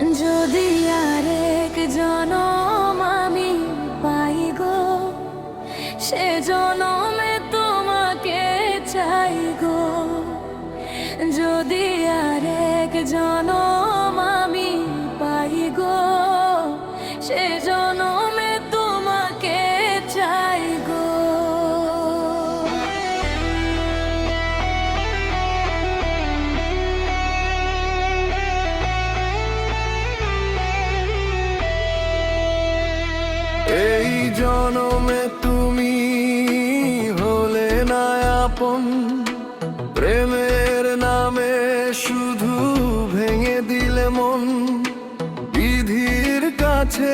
যদি আরেক জনম আমি পাই গো, সে জনমে তোমাকে চাই গো। যদি আরেক জনম আমি পাই গো, সে জনমে তোমাকে চাই গো। এই জনমে তুমি হলে না আপন, প্রেমের নামে শুধু ভেঙে দিলে মন। বিধির কাছে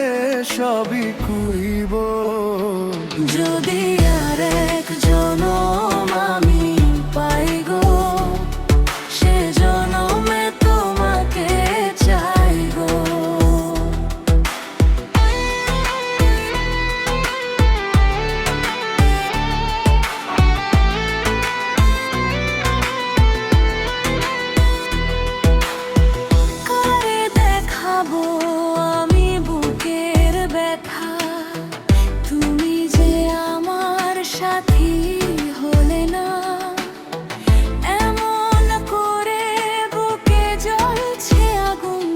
সবই কইব, যদি আরেক জনম আমি পাই গো, সে জনমে তোমাকে চাই গো। কারে দেখাবো আমি বুকের ব্যথা, তুমি যে আমার সাথী হলে না। এমন করে বুকে জ্বলছে আগুন,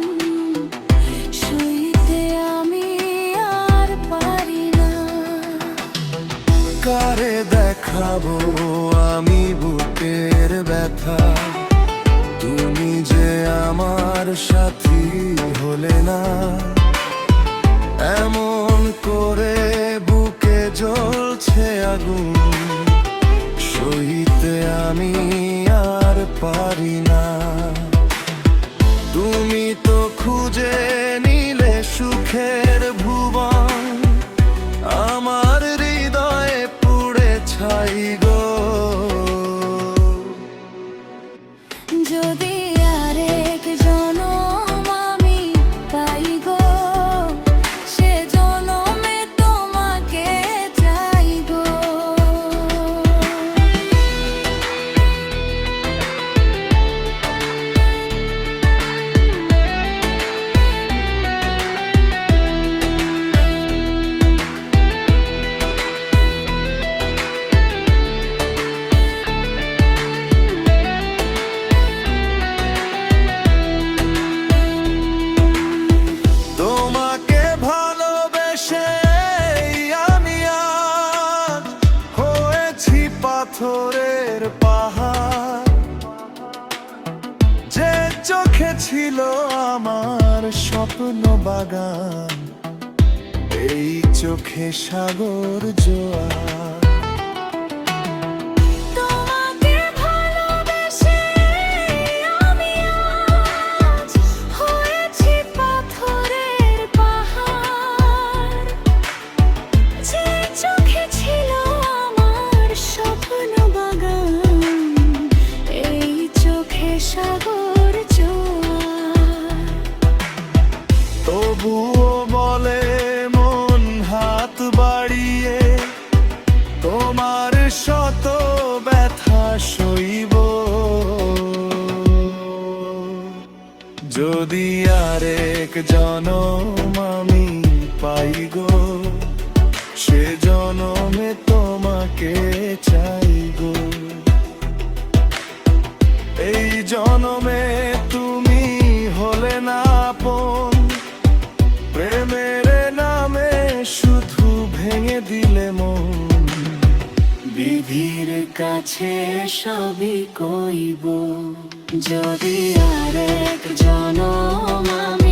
সইতে আমি আর পারি না। কারে দেখাবো আমি বুকের ব্যথা, তুমি যে আমার সাথী হলে না। এমন করে বুকে জ্বলছে আগুন, সইতে আমি আর পারি না। তুমি তো খুঁজে নিলে সুখের ভুবন, আমার হৃদয়ে পুড়ে ছাই গো। যদি আরেক জনম আমি পাই গো, সে জনমে তোমাকে চাই গো। তোমাকে ভালোবেসে আমি আজ হয়েছি পাথরের পাহাড়। যে চোখে ছিল আমার স্বপ্ন বাগান, এই চোখে সাগর জোয়ার। তোমাকে ভালোবেসে আমি আজ হয়েছি পাথরের পাহাড়। যে চোখে ছিল আমার স্বপ্ন বাগান, এই চোখে সাগর জোয়ার। তবুও বলে মন হাত বাড়িয়ে, তোমার শত ব্যথা সইব। যদি আরেক জনম আমি পাই গো, সে জনমে তোমাকে চাই গো। এই জনমে তুমি হলে না আপন, প্রেমের নামে শুধু ভেঙে দিলে মন। বিধির কাছে সবই কইব, যদি আরেক জনম আমি